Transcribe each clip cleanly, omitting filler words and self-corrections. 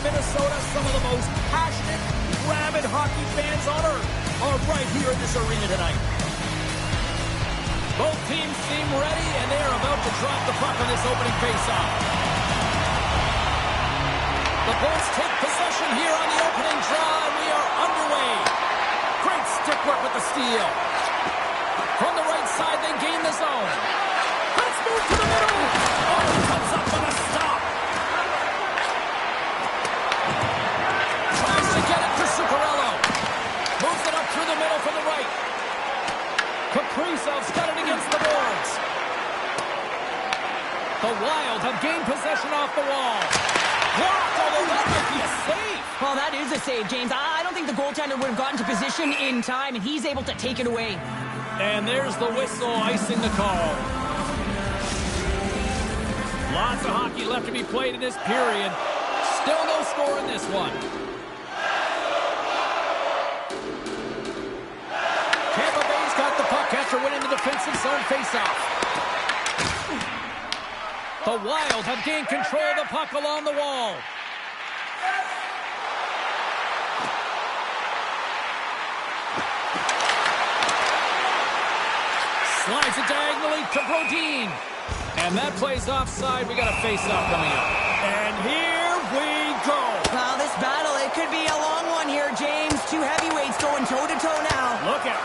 Minnesota, some of the most passionate, rabid hockey fans on earth are right here in this arena tonight. Both teams seem ready, and they are about to drop the puck on this opening faceoff. The Bolts take possession here on the opening draw, and we are underway. Great stick work with the steal. From the right side, they gain the zone. Let's move to the middle. Oh, he comes up on a stop. Tries to get it for Zuccarello. Moves it up through the middle from the right. Kaprizov's got it against the boards. The Wild have gained possession off the wall. Blocked, although that might be a save. Well, that is a save, James. I don't think the goaltender would have gotten to position in time, and he's able to take it away. And there's the whistle icing the call. Lots of hockey left to be played in this period. Still no score in this one. Tampa Bay's got the puck after winning the defensive zone faceoff. The Wild have gained control of the puck along the wall. Slides it diagonally to Brodin. And that plays offside. We got a face-off coming up. And here we go. Well, this battle, it could be a long one here, James. Two heavyweights going toe-to-toe now. Look out.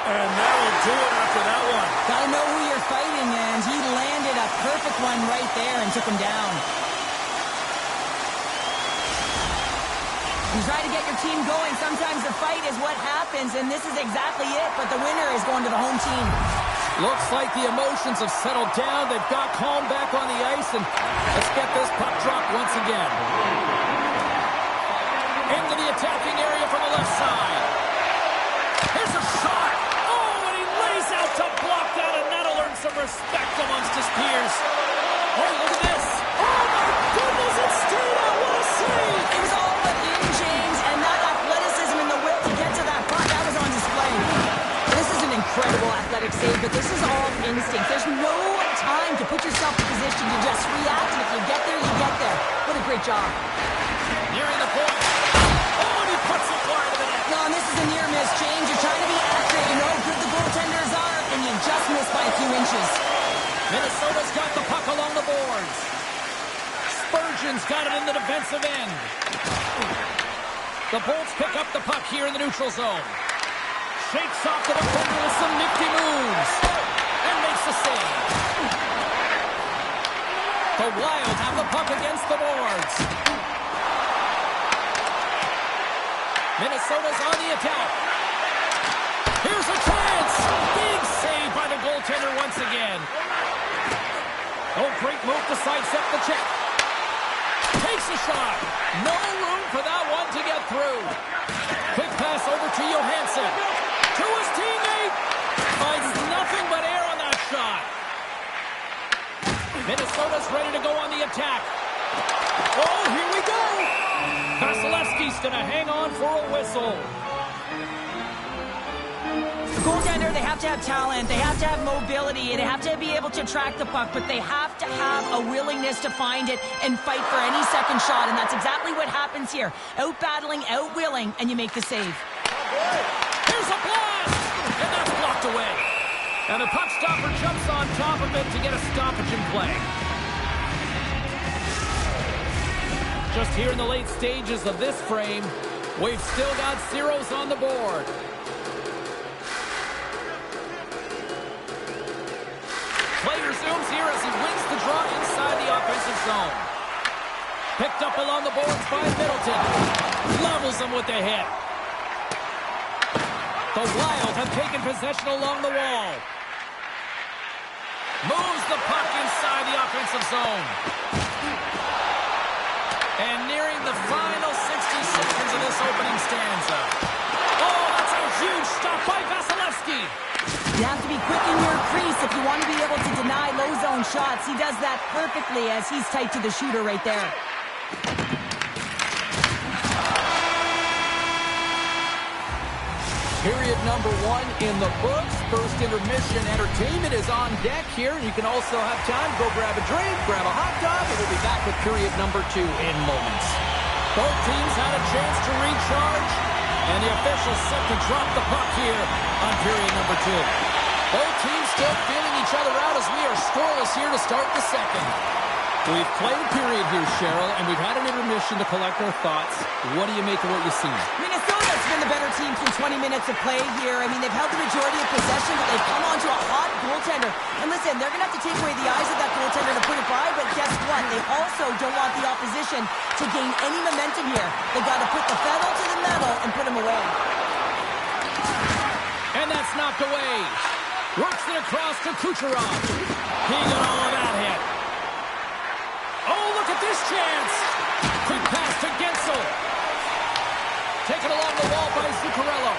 And that'll do it after that one. Gotta know who you're fighting, and he landed a perfect one right there and took him down. You try to get your team going. Sometimes the fight is what happens, and this is exactly it, but the winner is going to the home team. Looks like the emotions have settled down. They've got calm back on the ice, and let's get this puck dropped once again. Into the attacking area from the left side. Here's a shot. Oh, and he lays out to block that, and that'll earn some respect amongst his peers. Oh, look at this. Oh, my goodness, it stayed out. What a save. It was all within, James, and that athleticism and the will to get to that puck, that was on display. This is an incredible athletic save, but this is all instinct. There's no time to put yourself in position. You just react, and if you get there, you get there. What a great job. Nearing the point. Oh, and he puts it wide of the net. No, and this is a near miss, James. You're trying to be accurate. You know how good the goaltenders are, and you just miss by a few inches. Minnesota's got the puck along the boards. Spurgeon's got it in the defensive end. The Bolts pick up the puck here in the neutral zone. Shakes off the defender with some nifty moves. And makes the save. The Wild have the puck against the boards. Minnesota's on the attack. Here's a chance. Big save by the goaltender once again. Oh, great move to sidestep the check. Takes a shot. No room for that one to get through. Quick pass over to Johansson. To his teammate. Finds nothing but air on that shot. Minnesota's ready to go on the attack. Oh, here we go. Vasilevsky's going to hang on for a whistle. The goaltender, they have to have talent, they have to have mobility, they have to be able to track the puck, but they have to have a willingness to find it and fight for any second shot, and that's exactly what happens here. Out-battling, out-willing, and you make the save. Here's a blast! And that's blocked away. And the puck stopper jumps on top of it to get a stoppage in play. Just here in the late stages of this frame, we've still got zeros on the board. Play resumes here as he wins the draw inside the offensive zone. Picked up along the boards by Middleton. Levels him with the hit. The Wild have taken possession along the wall. Moves the puck inside the offensive zone. And nearing the final 60 seconds of this opening stanza. Oh, that's a huge stop by Vasilevsky. You have to be quick in your crease if you want to be able to deny low zone shots. He does that perfectly as he's tight to the shooter right there. Period number 1 in the books. First intermission entertainment is on deck here. You can also have time to go grab a drink, grab a hot dog, and we'll be back with period number 2 in moments. Both teams had a chance to recharge, and the officials set to drop the puck here on period number 2. Both teams still feeling each other out as we are scoreless here to start the second. We've played a period here, Cheryl, and we've had an intermission to collect our thoughts. What do you make of what you've seen? Minnesota's been the better team through 20 minutes of play here. I mean, they've held the majority of possession, but they've come onto a hot goaltender. And listen, they're going to have to take away the eyes of that goaltender to put it by, but guess what? They also don't want the opposition to gain any momentum here. They've got to put the pedal to the metal and put them away. And that's knocked away. Works it across to Kucherov. He got all of that hit. Oh, look at this chance. Quick pass to Gensel. Taken along the wall by Zuccarello.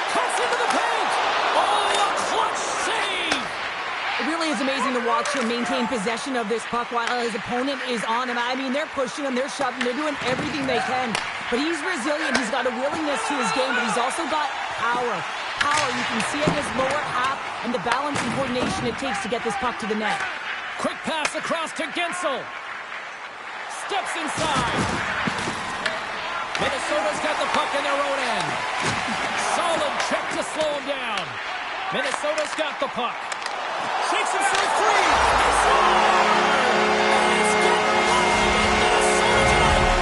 Cuts into the paint. Oh, a clutch save. It really is amazing to watch him maintain possession of this puck while his opponent is on him. I mean, they're pushing him, they're shoving, they're doing everything they can. But he's resilient. He's got a willingness to his game, but he's also got power. You can see in his lower half and the balance and coordination it takes to get this puck to the net. Quick pass across to Gensel. Steps inside. Minnesota's got the puck in their own end. Solid check to slow him down. Minnesota's got the puck. Shakes himself free. He scores! And it's getting live in Minnesota tonight.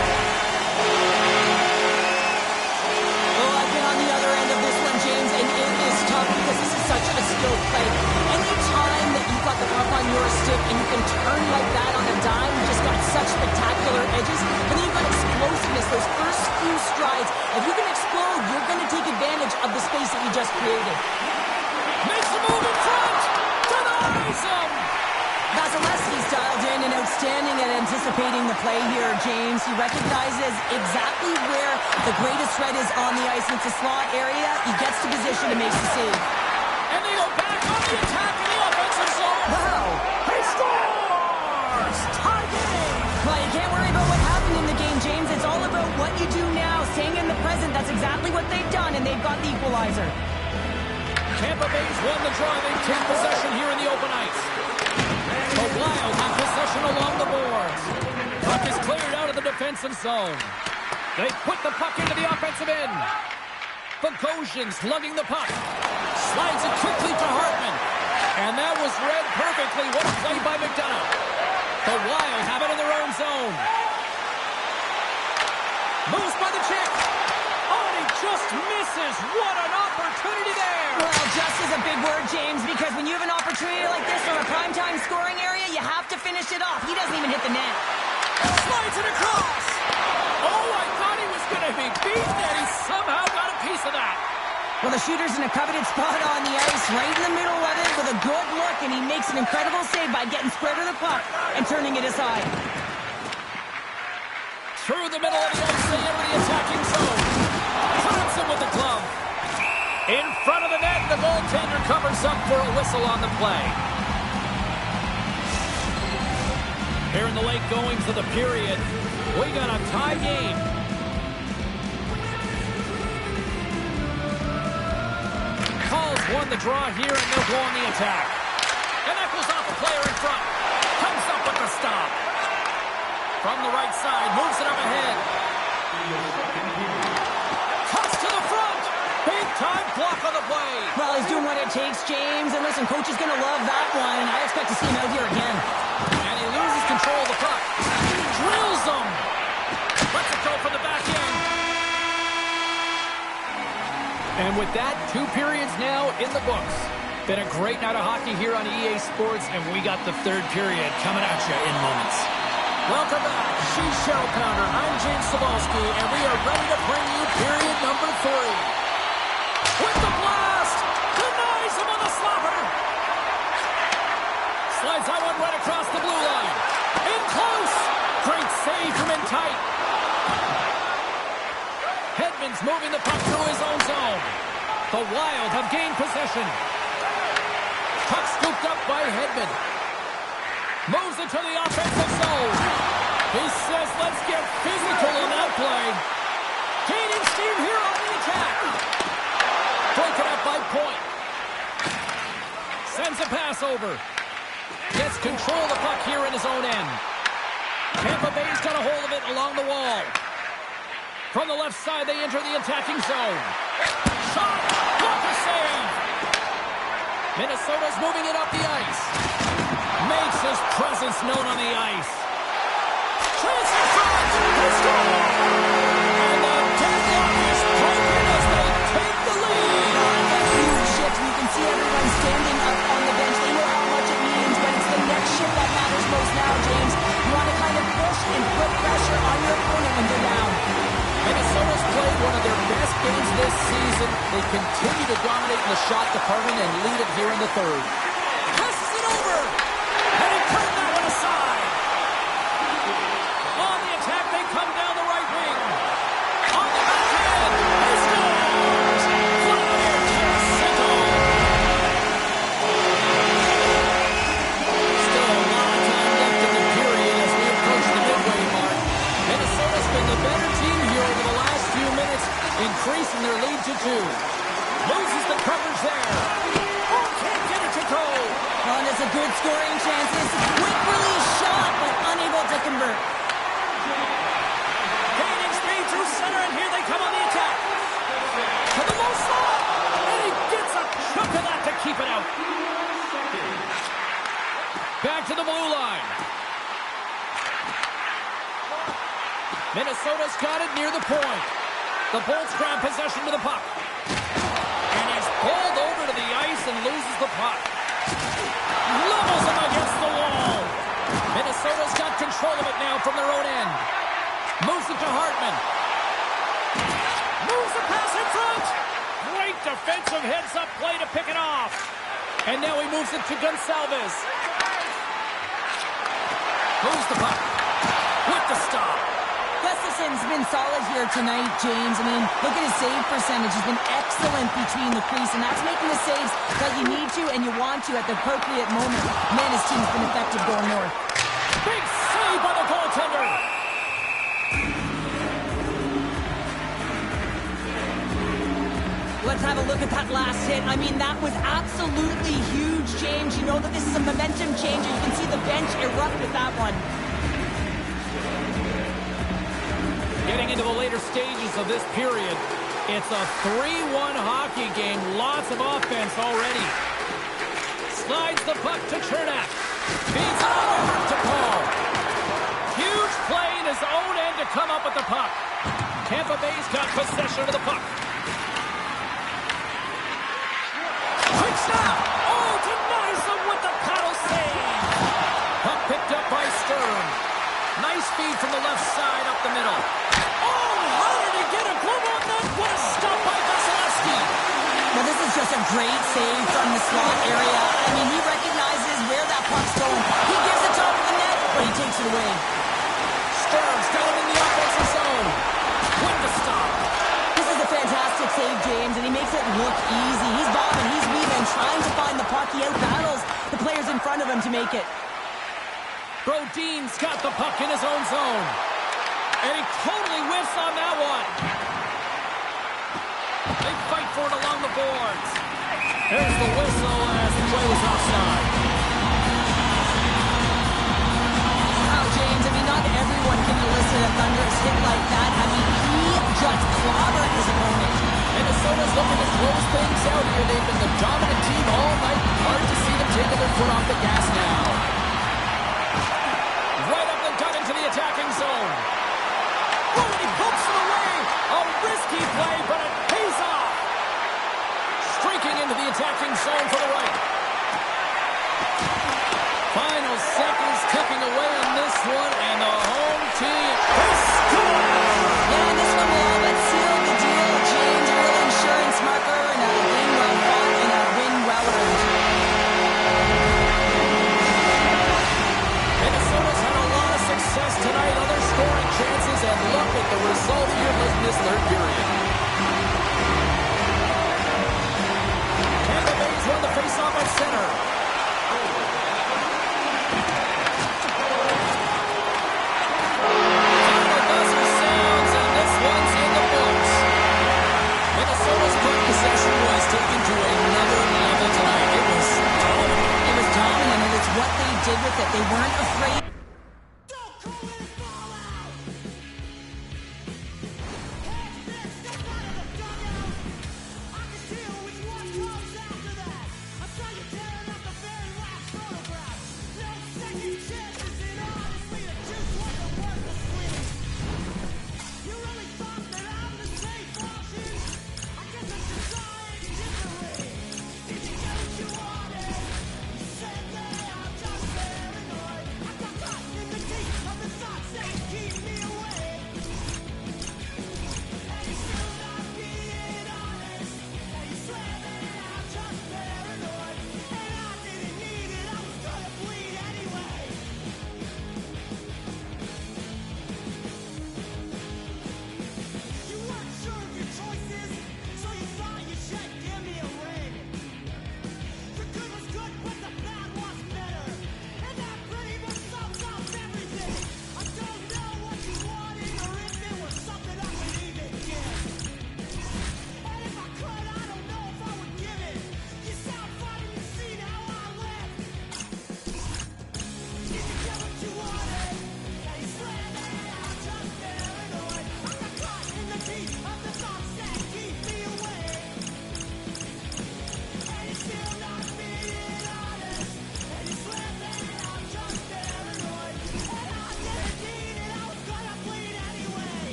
Well, I've been on the other end of this one, James, and it is tough because this is such a skilled play. Any time that you've got the puck on your stick and you can turn like that on a dime, you just got such spectacular edges. But then you've got explosiveness, those first few strides. If you can explode, you're going to take advantage of the space that you just created. Makes the move in front. Denies him. Vasilevsky's dialed in and outstanding at anticipating the play here, James. He recognizes exactly where the greatest threat is on the ice. It's a slot area. He gets to position and makes the save. And they go back on the attack in the offensive zone. Wow. He scores! Tie game! Well, you can't worry about what happened in the game, James. It's all about what you do now, staying in the present. That's exactly what they've done, and they've got the equalizer. Tampa Bay's won the draw. They take possession here in the open ice. The Wild have possession along the boards. Puck is cleared out of the defensive zone. They put the puck into the offensive end. Bogosian's lugging the puck. Slides it quickly to Hartman. And that was read perfectly. What a play by McDonough. The Wild have it in their own zone. Moves by the check. Oh, and he just misses. What an opportunity there. Well, just is a big word, James, because when you have an opportunity like this from a primetime scoring area, you have to finish it off. He doesn't even hit the net. Slides it across. Oh, I thought he was going to be beaten, and he somehow got a piece of that. Well, the shooter's in a coveted spot on the ice, right in the middle of it with a good look, and he makes an incredible save by getting square to the puck and turning it aside. Through the middle of the ice, they enter the attacking zone. Johnson with the glove. In front of the net, the goaltender covers up for a whistle on the play. Here in the late goings of the period, we got a tie game. Calls won the draw here, and they'll go on the attack. And that goes off a player in front. Comes up with the stop. From the right side, moves it up ahead. Cuts to the front. Big time block on the play. Well, he's doing what it takes, James. And listen, coach is going to love that one. I expect to see him out here again. And he loses control of the puck. Drills him. Lets it go from the back end. And with that, 2 periods now in the books. Been a great night of hockey here on EA Sports, and we got the 3rd period coming at you in moments. Welcome back. She's Cheryl Pounder. I'm James Cebulski, and we are ready to bring you period number 3. With the blast! Denies him on the slapper! Slides that one right across the blue line. In close! Great save from in tight. Hedman's moving the puck through his own zone. The Wild have gained possession. Puck scooped up by Hedman. Moves it to the offensive zone. He says, let's get physical on that play. Gaining steam here on the attack. Sends a pass over. Gets control of the puck here in his own end. Tampa Bay's got a hold of it along the wall. From the left side, they enter the attacking zone. Shot! Block a save! Minnesota's moving it up the ice. Makes his presence known on the ice. Chance for front! He scores! And the deadlock is broken as they take the lead. A huge shift. You can see everyone standing up on the bench. They know how much it means, but it's the next shift that matters most now, James. You want to kind of push and put pressure on your opponent when they're down. Minnesota's played one of their best games this season. They continue to dominate in the shot department and lead it here in the third. Passes it over! And he turned that one aside. On the attack, they come down the right wing. On the backhand, he scores! Vladimir Tarasenko! Still a lot of time left in the period as we approach the midway mark. Minnesota's been the better team here over the last few minutes, increasing their lead to 2. Loses the coverage there. Oh, can't get it to go. Oh, and it's a good scoring chance. It's a quick release shot, but unable to convert. Gaining speed through center, and here they come on the attack. To the low slot, and he gets a chunk of that to keep it out. Back to the blue line. Minnesota's got it near the point. The Bolts grab possession to the puck. And he's pulled over to the ice and loses the puck. Levels him against the wall. Minnesota's got control of it now from their own end. Moves it to Hartman. Moves the pass in front. Great defensive heads-up play to pick it off. And now he moves it to Gonçalves. Moves the puck. With the stop. Gustafson's been solid here tonight, James. I mean, look at his save percentage. He's been excellent between the crease, and that's making the saves that you need to and you want to at the appropriate moment. Man, his team's been effective going north. Big save by the goaltender. Let's have a look at that last hit. I mean, that was absolutely huge, James. You know that this is a momentum changer. You can see the bench erupt with that one. Getting into the later stages of this period, it's a 3-1 hockey game. Lots of offense already. Slides the puck to Chernak. Feeds it over to Paul. Huge play in his own end to come up with the puck. Tampa Bay's got possession of the puck. Quick stop! Oh, denies him with the paddle save. Puck picked up by Stern. Nice feed from the left side up the middle. Oh, how did he get a glove on that? What a stop by Vasilevsky. Well, this is just a great save from the slot area. I mean, he recognizes where that puck's going. He gives it top of the net, but he takes it away. Stern still in the offensive zone. With the stop. This is a fantastic save, James, and he makes it look easy. He's bobbing, he's weaving, trying to find the puck. He out-battles the players in front of him to make it. Brodin's got the puck in his own zone. And he totally whiffs on that one. They fight for it along the boards. There's the whistle as the play was offside. Wow, James, I mean, not everyone can elicit a thunderous hit like that. I mean, he just clobbered his opponent. Minnesota's looking to close things out here. They've been the dominant team all night. Hard to see them taking their foot off the gas now. Right up the gut into the attacking zone. Oh, and he pumps it away. A risky play, but it pays off. Streaking into the attacking zone for the right. Final seconds ticking away on this one, and the home team scores. Yeah, this one will all but seal the deal, James. A real insurance marker and a win well fought and a win well earned. Minnesota's had a lot of success tonight on their scoring chances, and look at the result here in this third period. Tampa Bay's won the faceoff at center. Final buzzer sounds, and this one's in the books. Minnesota's puck possession was taken to another level tonight. It was dominant. ready.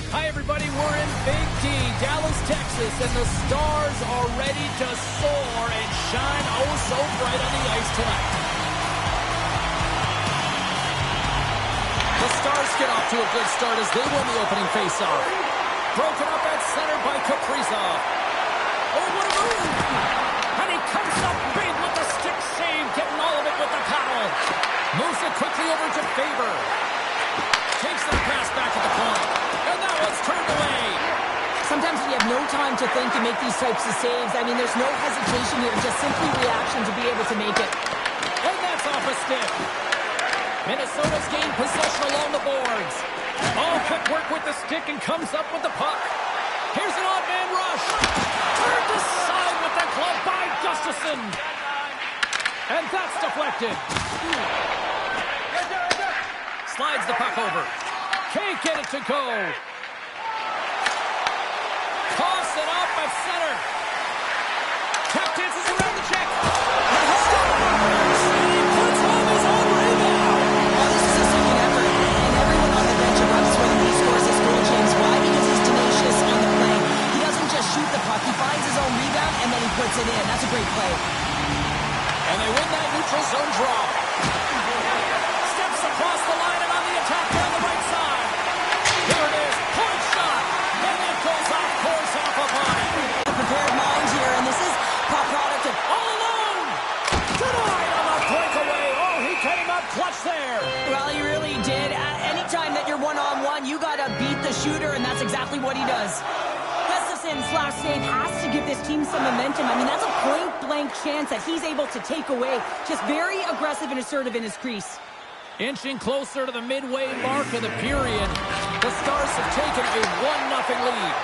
Hi, everybody. We're in Big D, Dallas, Texas, and the Stars are ready to soar and shine oh so bright on the ice tonight. The Stars get off to a good start as they win the opening faceoff. Broken up at center by Kaprizov. Oh, what a move! And he comes up big with the stick save, getting all of it with the paddle. Moves it quickly over to Faber. Takes the pass back at the point. And now it's turned away. Sometimes when you have no time to think to make these types of saves, I mean, there's no hesitation here, just simply reaction to be able to make it. And that's off a stick. Minnesota's gained possession along the boards. All quick work with the stick and comes up with the puck. Here's an odd man rush. Turned aside with the glove by Gustafsson. And that's deflected. Slides the puck over. Can't get it to go. Toss it up at center. Tap dances around the check. And he puts home his own rebound. Well, this is a second effort, and everyone on the bench erupts when he scores his goal, James. Why? Because he's tenacious on the play. He doesn't just shoot the puck. He finds his own rebound, and then he puts it in. That's a great play. And they win that neutral zone draw. Steps across the line and on the attack down the right side. Here it is. Point shot. And it goes off course off a body. A prepared mind here, and this is puck product of All alone. Denied on the breakaway. Oh, he came up clutch there. Well, he really did. Anytime that you're one-on-one, you got to beat the shooter, and that's exactly what he does. Gustafsson's last save has to give this team some momentum. I mean, that's a point-blank chance that he's able to take away. Just very aggressive and assertive in his crease. Inching closer to the midway mark of the period, the Stars have taken a 1-0 lead.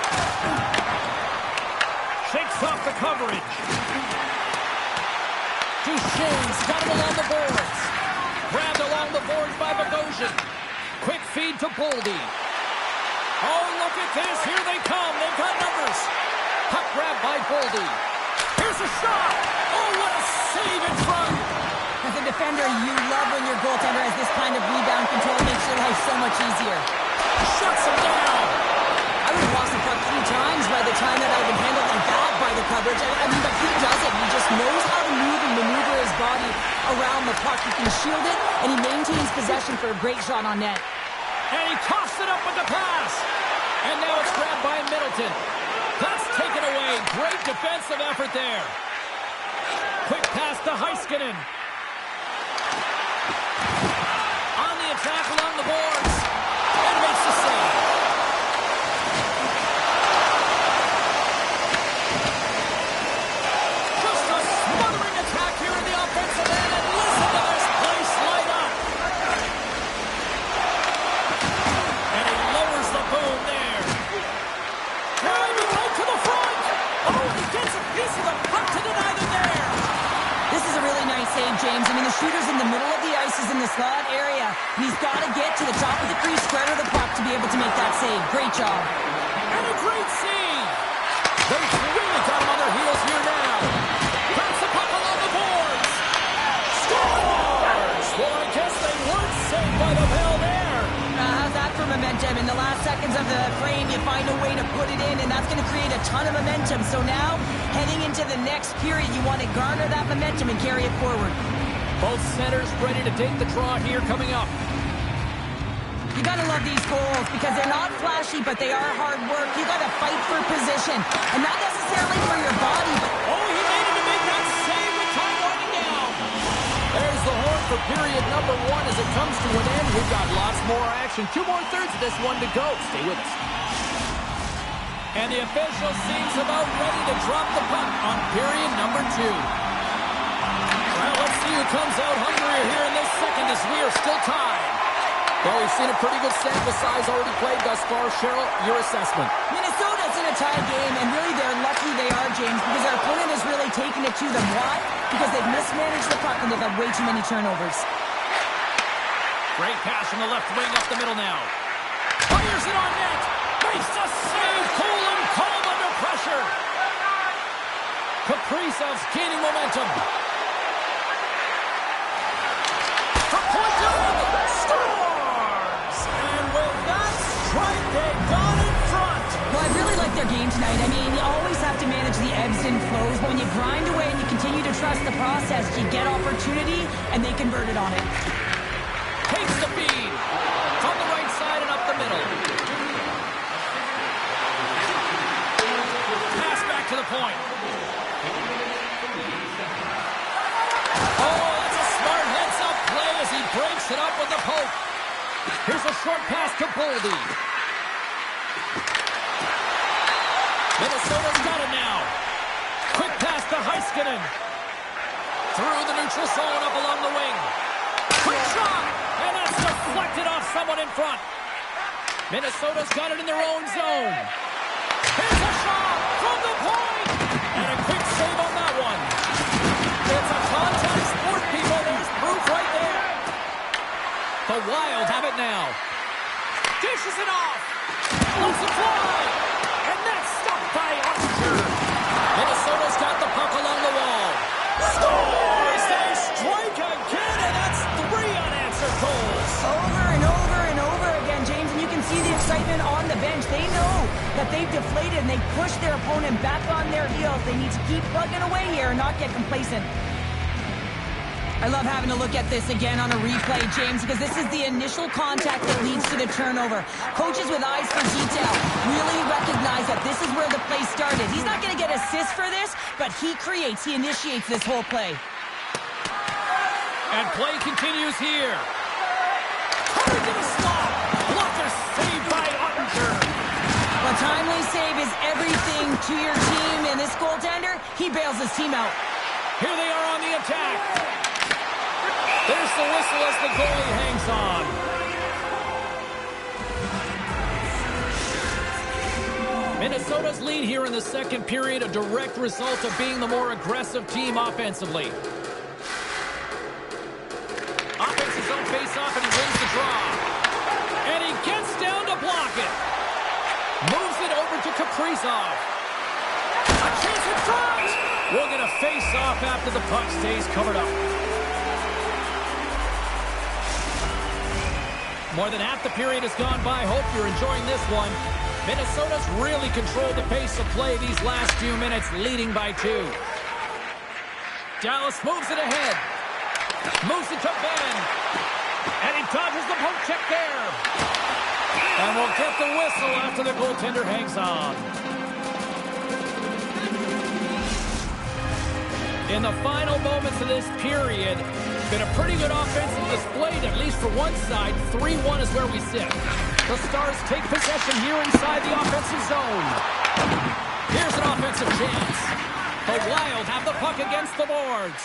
Shakes off the coverage. Duchesne's got him along the boards. Grabbed along the boards by Bogosian. Quick feed to Boldy. Oh, look at this. Here they come. They've got numbers. Puck grab by Boldy. Here's a shot. Oh, what a save in front. As a defender, you love when your goaltender has this kind of rebound control. Makes your life so much easier. Shuts him down. I would have lost the puck 3 times by the time that I would handle like that by the coverage. I mean, but he doesn't. He just knows how to move and maneuver his body around the puck. He can shield it, and he maintains possession for a great shot on net. And he tossed it up with the pass. And now it's grabbed by Middleton. That's taken away. Great defensive effort there. Quick pass to Heiskanen. On the attack along the boards. And makes the save. Just a smothering attack here in the offensive end. And listen to this place light up. And he lowers the boom there. Driving right to the front. Oh, and he gets a piece of the puck to deny them there. This is a really nice save, James. I mean, the shooter's in the middle of the ice, is in the slot area, and he's got to get to the top of the crease, square to the puck to be able to make that save. Great job. And a great save. They've really got him on their heels here now. Pass the puck along the boards. Scores! Well, I guess they weren't saved by the bell there. How's that for momentum? In the last seconds of the frame, you find a way to put it in, and that's going to create a ton of momentum. So now, heading into the next period, you want to garner that momentum and carry it forward. Both centers ready to take the draw here coming up. You got to love these goals because they're not flashy, but they are hard work. You got to fight for position, and not necessarily for your body, but... Oh, he made it to make that save with time winding down. There's the horn for period number 1 as it comes to an end. We've got lots more action. 2 more thirds of this one to go. Stay with us. And the official seems about ready to drop the puck on period number 2. Well, let's see who comes out hungrier here in this second as we are still tied. Well, we've seen a pretty good sample size already played thus far. Cheryl, your assessment. Minnesota's in a tie game, and really they're lucky they are, James, because their opponent has really taken it to them. Why? Because they've mismanaged the puck and they've had way too many turnovers. Great pass from the left wing up the middle now. Fires it on net. Makes the save. Cool and calm under pressure. Kaprizov's gaining momentum. For point dog. Scores! And with that strike, they got in front. Well, I really like their game tonight. I mean, you always have to manage the ebbs and flows, but when you grind away and you continue to trust the process, you get opportunity, and they converted on it. Takes the feed. From the right side and up the middle. Pass back to the point. Oh, that's a smart heads-up play as he breaks it up with the poke. Here's a short pass to Boldy. Minnesota's got it now. Quick pass to Heiskanen. Through the neutral zone up along the wing. Quick shot! And that's deflected off someone in front. Minnesota's got it in their own zone. Here's a shot from the point! And a quick save on that one. It's a contact sport, people. There's proof right there. The Wild have it now. Dishes it off. Lets it fly. And that's stopped by Idrk. Minnesota's got the puck along the wall. Scores! They strike again, and that's 3 unanswered goals. Over and over and over again, James, and you can see the excitement on the bench. They know that they've deflated and they pushed their opponent back on their heels. They need to keep plugging away here and not get complacent. I love having to look at this again on a replay, James, because this is the initial contact that leads to the turnover. Coaches with eyes for detail really recognize that this is where the play started. He's not going to get assists for this, but he initiates this whole play. And play continues here. Curry to the slot. Blocker saved by Idrk. A timely save is everything to your team, and this goaltender, he bails his team out. Here they are on the attack. There's the whistle as the goalie hangs on. Minnesota's lead here in the second period, a direct result of being the more aggressive team offensively. Kaprizov. A chance in front! We'll get a face-off after the puck stays covered up. More than half the period has gone by. Hope you're enjoying this one. Minnesota's really controlled the pace of play these last few minutes, leading by 2. Dallas moves it ahead. Moves it to Ben. And he dodges the poke check there. And we'll get the whistle after the goaltender hangs on. In the final moments of this period, been a pretty good offensive display, at least for one side. 3-1 is where we sit. The Stars take possession here inside the offensive zone. Here's an offensive chance. The Wild have the puck against the boards.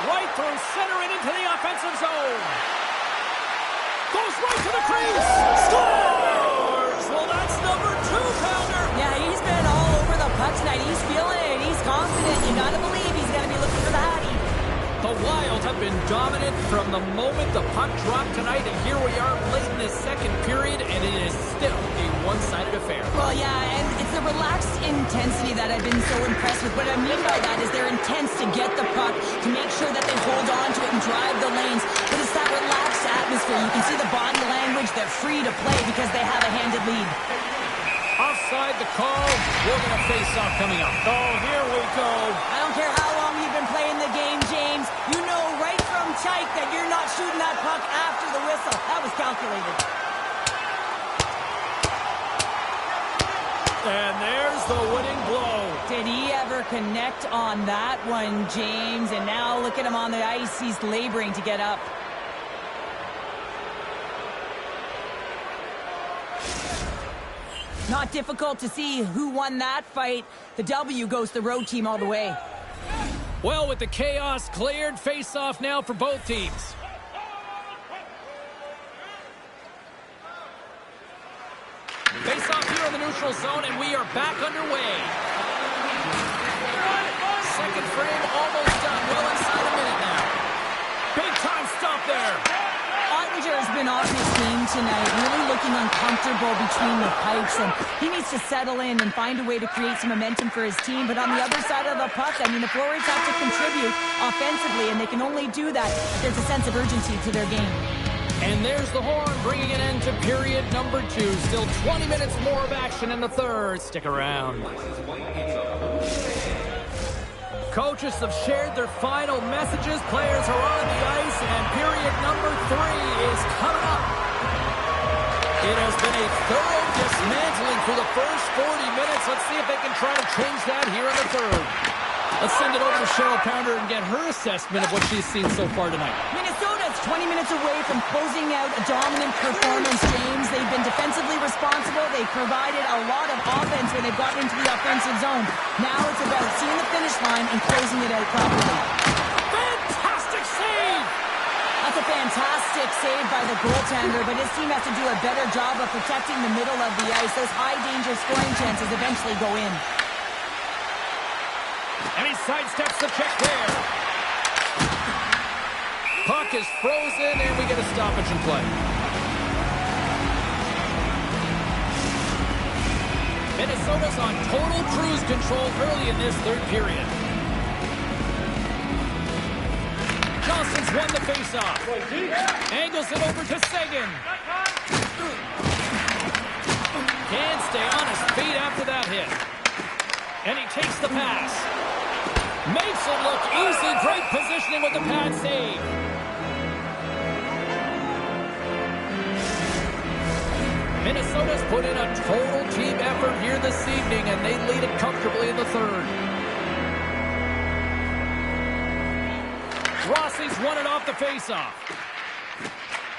Right through center and into the offensive zone. Goes right to the crease. Scores! Well, that's number 2-pounder. Yeah, he's been all over the puck tonight. He's feeling it. He's confident. You gotta believe he's gonna be looking for the Hattie. The Wild have been dominant from the moment the puck dropped tonight, and here we are late in this second period, and it is still a one-sided affair. Well, yeah, and it's the relaxed intensity that I've been so impressed with. What I mean by that is they're intense to get the puck, to make sure that they hold on to it and drive the lanes, but it's that relaxed atmosphere. You can see the body language. They're free to play because they have a handed lead. Offside the call. We're going to face off coming up. Oh, here we go. I don't care how long you've been playing the game, James. You know right from Tyke that you're not shooting that puck after the whistle. That was calculated. And there's the winning blow. Did he ever connect on that one, James? And now look at him on the ice. He's laboring to get up. Not difficult to see who won that fight. The W goes the road team all the way. Well, with the chaos cleared, face-off now for both teams. Face-off here in the neutral zone, and we are back underway. Second frame almost done. Well inside a minute now. Big-time stop there. Idrk has been off his game tonight, really looking uncomfortable between the pipes, and he needs to settle in and find a way to create some momentum for his team. But on the other side of the puck, I mean, the forwards have to contribute offensively, and they can only do that if there's a sense of urgency to their game. And there's the horn, bringing an end to period number 2. Still 20 minutes more of action in the third. Stick around. Coaches have shared their final messages. Players are on the ice, and period number 3 is coming up. It has been a thorough dismantling for the first 40 minutes. Let's see if they can try to change that here in the third. Let's send it over to Cheryl Pounder and get her assessment of what she's seen so far tonight. Minnesota's 20 minutes away from closing out a dominant performance, James. They've been defensively responsible. They've provided a lot of offense when they've gotten into the offensive zone. Now it's about seeing the finish line and closing it out properly. Fantastic save! That's a fantastic save by the goaltender, but his team has to do a better job of protecting the middle of the ice. Those high-danger scoring chances eventually go in. And he sidesteps the check there. Puck is frozen, and we get a stoppage in play. Minnesota's on total cruise control early in this third period. Johnson's won the faceoff. Angles it over to Seguin. Can't stay on his feet after that hit. And he takes the pass. Makes it look easy. Great positioning with the pad save. Minnesota's put in a total team effort here this evening, and they lead it comfortably in the third. Rossi's won it off the faceoff.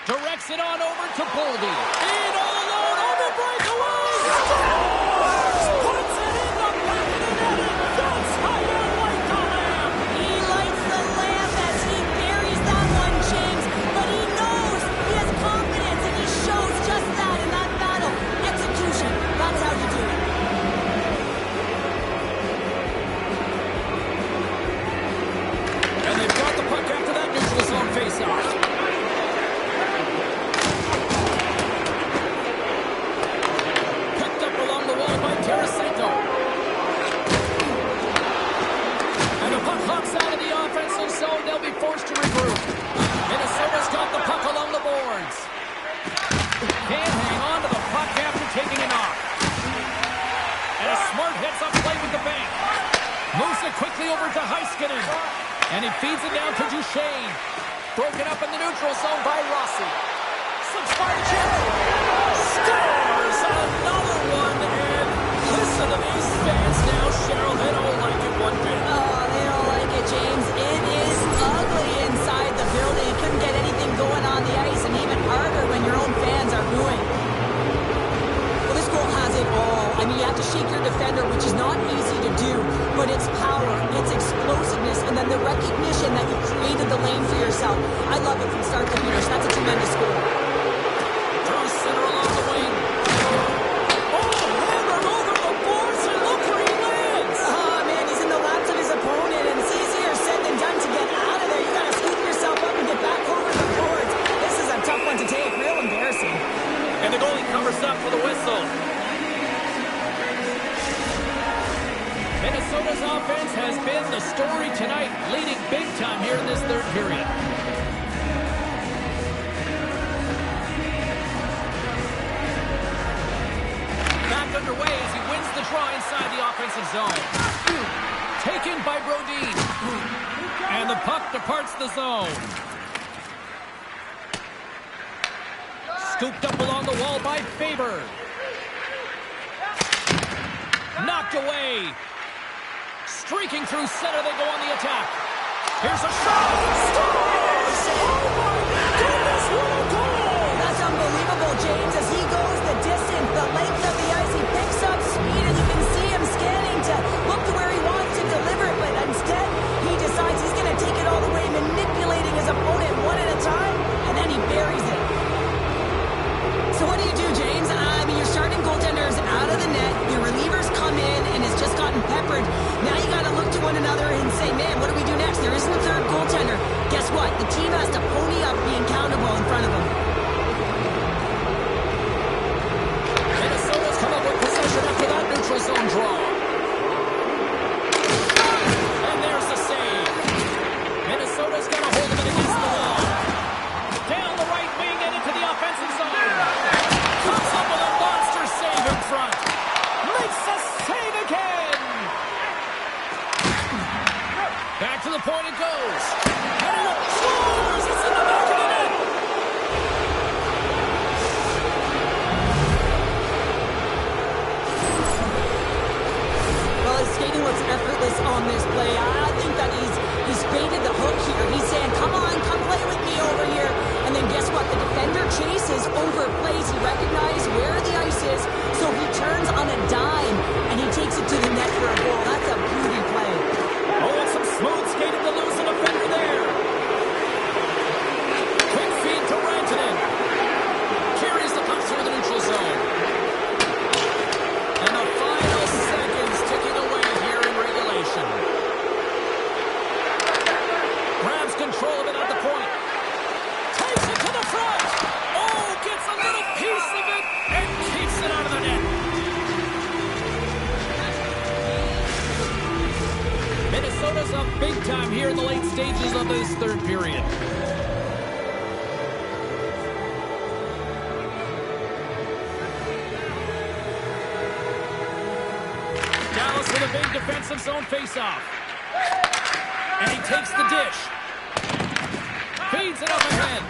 Directs it on over to Boldy. In all alone on the breakaway. Scores! Puts it in the back of the net, and that's how you light the lamp. He lights the lamp as he buries that one, James. But he knows he has confidence, and he shows just that in that battle. Execution. That's how you do it. And they've got the puck after that neutral zone faceoff. Picked up along the feeds it down to Duchesne. Broken up in the neutral zone by Rossi. Slips by Jerry. Scores another one. And listen to these fans now, Cheryl. They don't like it one bit. Oh, they don't like it, James. It is ugly inside the building. You couldn't get anything going on the ice, and even harder when your own fans are booing. Well, this goal has it all. I mean, you have to shake your defender, which is not easy to do, but it's power, it's explosiveness, and then the recognition that you created the lane for yourself. I love it from start to finish. That's a tremendous goal. Through center along the wing. Oh, hammered over the boards, and look where he lands. Oh, man, he's in the laps of his opponent, and it's easier said than done to get out of there. You got to scoop yourself up and get back over the boards. This is a tough one to take. Real embarrassing. And the goalie covers up for the whistle. Minnesota's offense has been the story tonight, leading big time here in this third period. Back underway as he wins the draw inside the offensive zone. Taken by Brodin. And the puck departs the zone. Scooped up along the wall by Faber. Knocked away. Streaking through center, they go on the attack. Here's a shot. Scores! Oh my goodness, what a goal! That's unbelievable, James. As he goes the distance, the length of the ice, he picks up speed, and you can see him scanning to look to where he wants to deliver it, but instead, he decides he's going to take it all the way, manipulating his opponent one at a time, and then he buries it. So what do you do, James? I mean, your starting goaltender's out of the net, your relievers come in, and has just gotten peppered. Now you got to look to one another and say, man, what do we do next? There isn't a third goaltender. Guess what? The team has to pony up being countable in front of him. Minnesota's come up with possession after that neutral zone draw. And there's the save. Minnesota's got a hold of it against the wall. Down the right wing and into the offensive zone. Comes up with a monster save in front. Makes a save again. Back to the point it goes. Headed up, scores! It's in the back of the net. Well, his skating looks effortless on this play. I think that he's baited the hook here. He's saying, come on, come play with me over here. And then guess what? The defender chases, overplays. He recognizes where the ice is, so he turns on a dime, and he takes it to the net for a goal. That's a beauty play. Oh, and some smooth skating to lose an offender there. Quick feed to Rantanen. Carries the puck through the neutral zone. And the final seconds ticking away here in regulation. Grabs control of it at the point. Takes it to the front. Oh, gets a little piece of it and keeps it out of the net. Minnesota's up big time here in the late stages of this third period. Dallas with a big defensive zone faceoff. And he takes the dish. Feeds it up ahead.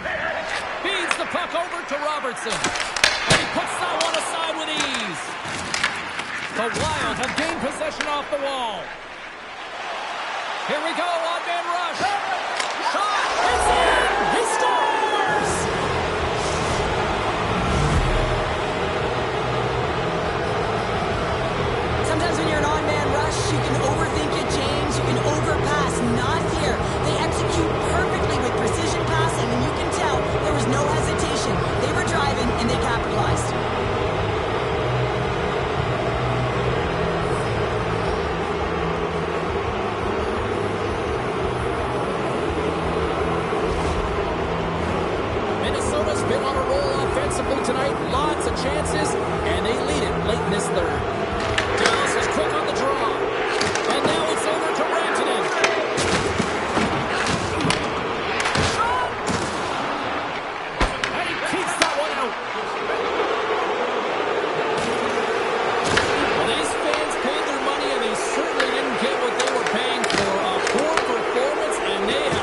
Feeds the puck over to Robertson. And he puts that one aside with ease. The Wild have gained possession off the wall. Here we go, odd-man rush. Shot, it's in! He scores! Sometimes when you're an on-man rush, you can overthink it, James. You can overpass. Not here. They execute perfectly with precision passing, and you can tell there was no hesitation. They were driving, and they capitalized. Minnesota's been on a roll offensively tonight. Lots of chances, and they lead it late in this third. Dallas is quick on the draw. And now it's over to Rantanen. Shot! And he keeps that one out. Well, these fans paid their money, and they certainly didn't get what they were paying for. A poor performance, and they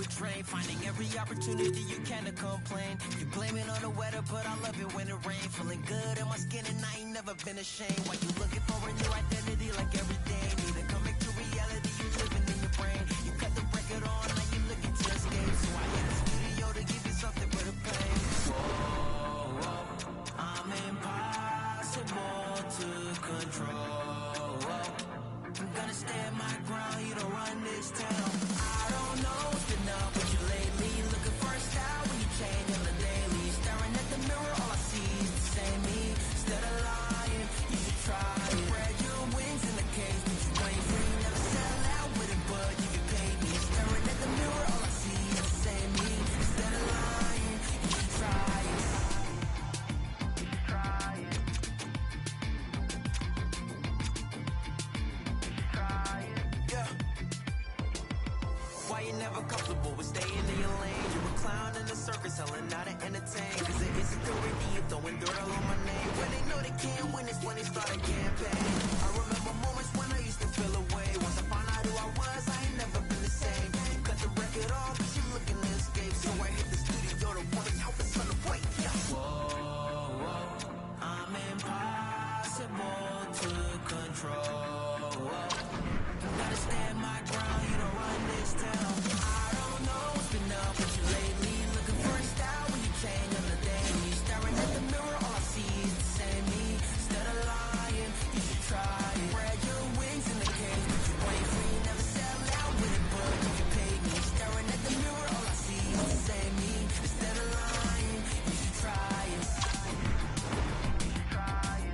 a drain, finding every opportunity you can to complain. You blame it on the weather, but I love it when it rains. Feeling good in my skin and I ain't never been ashamed. While you looking for a new identity like every day, need to come back to reality, you living in your brain. You cut the record on, now you looking to escape. So I hit the studio to give you something for the pain. Whoa, I'm impossible to control. I'm gonna stand my ground, you don't run this town. I don't know what's been up with you lately. Looking for a style when you change on the daily. Staring at the mirror, all I see is the same me. Instead of lying, you should try it. Spread your wings in the cage, but you ain't free. Never sell out with it, but you can pay me. Staring at the mirror, all I see is the same me. Instead of lying, you should try it. You should try it. Why you never comfortable with staying in your lane? You a clown in the circus, selling out to entertain. Cause it isn't security, you throwing dirt all on my name. When they know they can't win, it's when they start a campaign. I remember moments when I used to feel away. Once I found out who I was, I ain't never been the same. You cut the record off, cause you looking to escape. So I hit the studio to want to help us on the way. Yeah. Whoa, I'm impossible to control. Gotta stand my ground, you don't run this town. I don't know what's been up with you lately. Looking for a style when you change on the daily. Staring at the mirror, all I see is the same me. Instead of lying, you should try it. Spread your wings in the cage, but you ain't free. Never sell out with it, but you can pay me. Staring at the mirror, all I see is the same me. Instead of lying, you should try it. You should try it.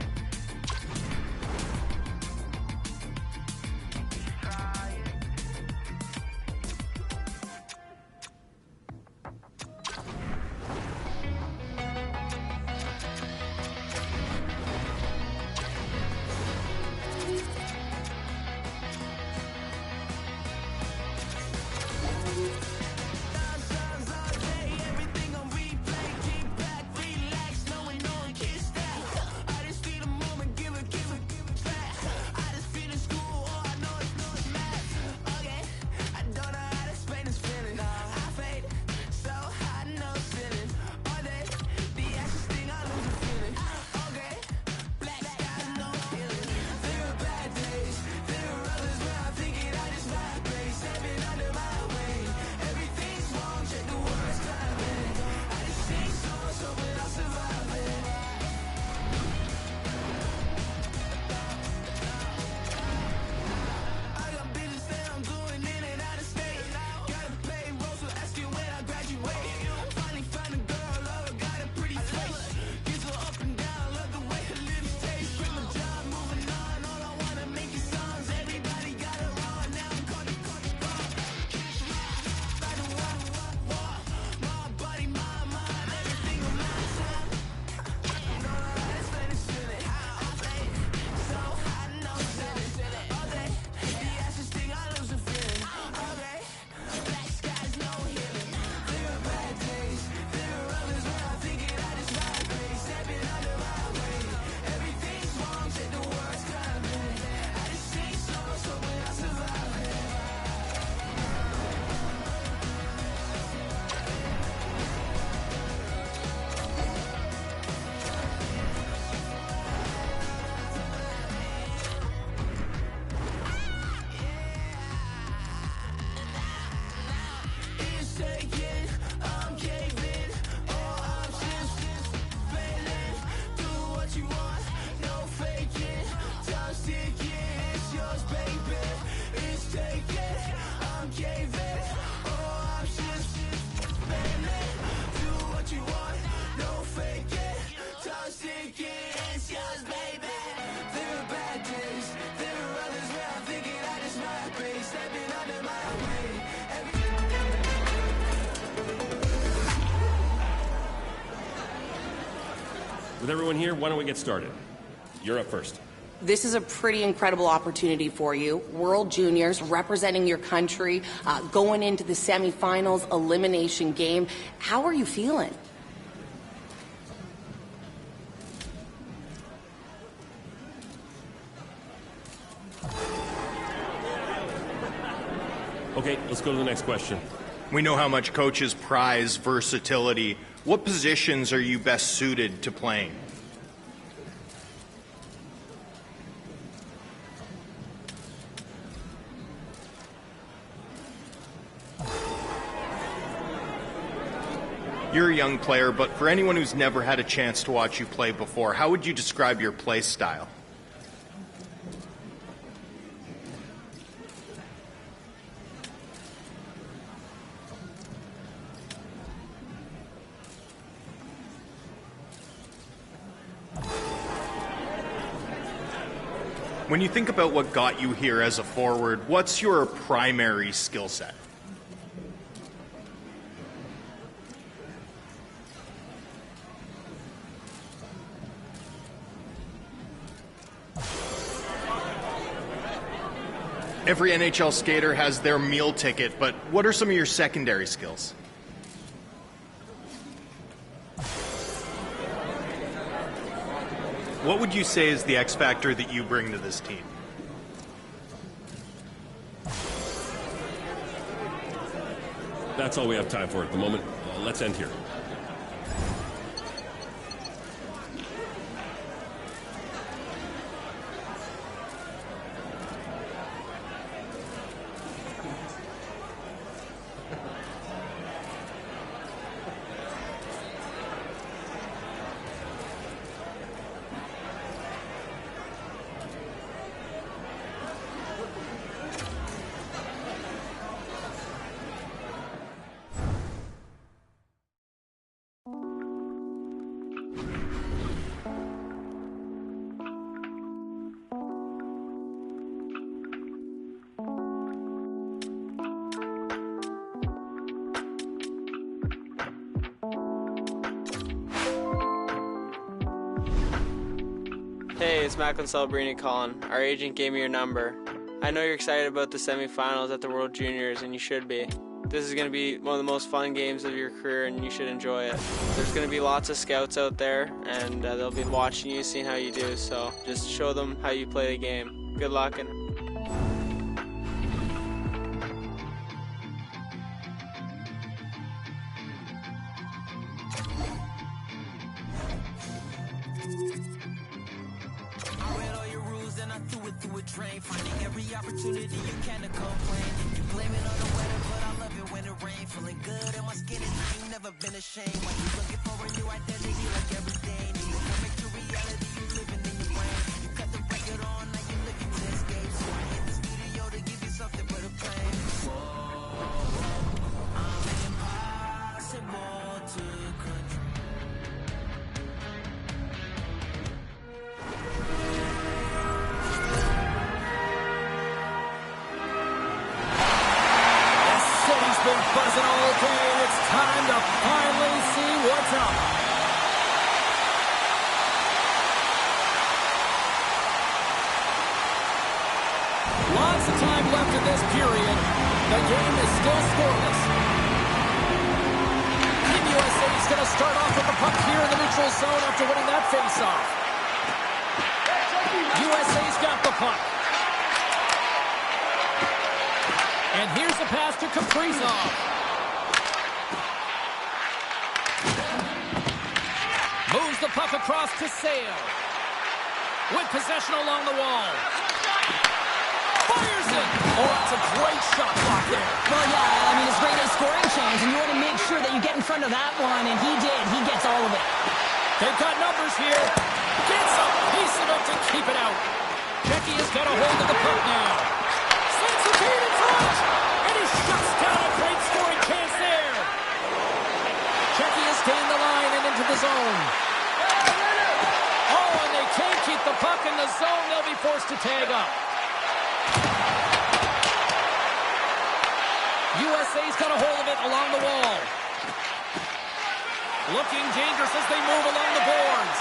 With everyone here, why don't we get started? You're up first. This is a pretty incredible opportunity for you. World Juniors, representing your country, going into the semifinals, elimination game. How are you feeling? Okay, let's go to the next question. We know how much coaches prize versatility. What positions are you best suited to playing? You're a young player, but for anyone who's never had a chance to watch you play before, how would you describe your play style? When you think about what got you here as a forward, what's your primary skill set? Every NHL skater has their meal ticket, but what are some of your secondary skills? What would you say is the X factor that you bring to this team? That's all we have time for at the moment. Let's end here. Hey, it's Macklin Celebrini calling. Our agent gave me your number. I know you're excited about the semifinals at the World Juniors, and you should be. This is going to be one of the most fun games of your career, and you should enjoy it. There's going to be lots of scouts out there, and they'll be watching you, seeing how you do, so just show them how you play the game. Good luck. And train, finding every opportunity you can to complain. You blame it on the weather, but I love it when it rains. Feeling good in my skin and I ain't never been ashamed. While you looking for a new identity like every day. Need to come into reality, you living in your brain. You cut the record on, now you looking to escape. So I hit the studio to give you something for the pain. Whoa, I'm impossible to control. Been buzzing all day. It's time to finally see what's up. Lots of time left in this period. The game is still scoreless. Team USA is going to start off with the puck here in the neutral zone after winning that faceoff. USA's got the puck. And here's the pass to Kaprizov. Moves the puck across to Sale. With possession along the wall. Fires it! Oh, that's a great shot block there. Well, yeah, I mean, it's great at a scoring chance, and you want to make sure that you get in front of that one, and he did. He gets all of it. They've got numbers here. Gets a piece of it to keep it out. Becky has got a hold of the puck now. Sends it in front. And he shuts down a great scoring chance there. Checky has gained the line and into the zone. Oh, and they can't keep the puck in the zone. They'll be forced to tag up. USA's got a hold of it along the wall. Looking dangerous as they move along the boards.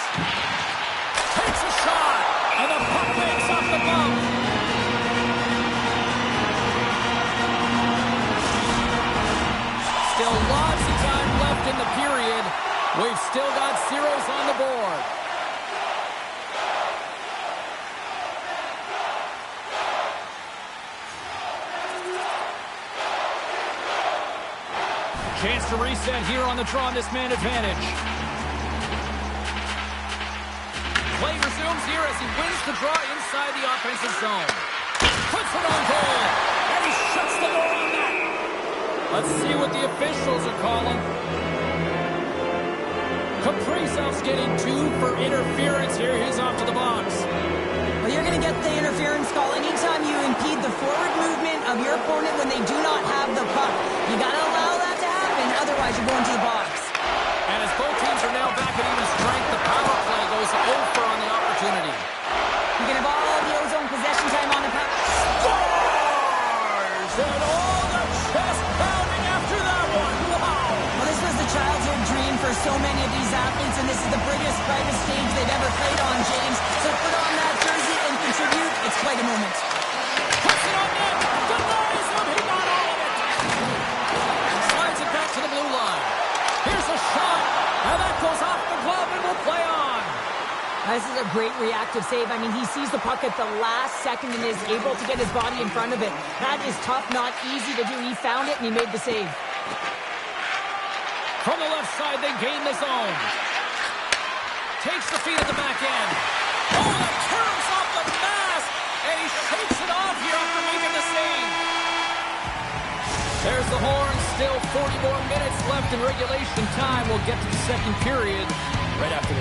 Takes a shot, and the puck makes off the bump. Still lots of time left in the period. We've still got zeros on the board. Chance to reset here on the draw on this man advantage. Play resumes here as he wins the draw inside the offensive zone. Puts it on goal, and he shuts the door on that. Let's see what the officials are calling. Kaprizov's getting 2 for interference here. He's off to the box. Well, you're going to get the interference call anytime you impede the forward movement of your opponent when they do not have the puck. You got to allow that to happen, otherwise you're going to the box. And as both teams are now back at even strength, the power play goes over on the opportunity. You can have all the ozone possession time on the puck. Scores! And all the chest pounding after that one. Wow! Well, this was the childhood dream for so many of these athletes, and this is the biggest, brightest stage they've ever played on, James. So put on that jersey and contribute. It's quite a moment. Puts it on net. Denies him. He got all of it. Slides it back to the blue line. Here's a shot. And that goes off the glove and will play on. This is a great reactive save. I mean, he sees the puck at the last second and is able to get his body in front of it. That is tough, not easy to do. He found it and he made the save. From the left side, they gain the zone. Takes the feed at the back end. Oh, that turns off the mask. And he shakes it off here after making the save. There's the horn. Still 40 more minutes left in regulation time. We'll get to the second period right after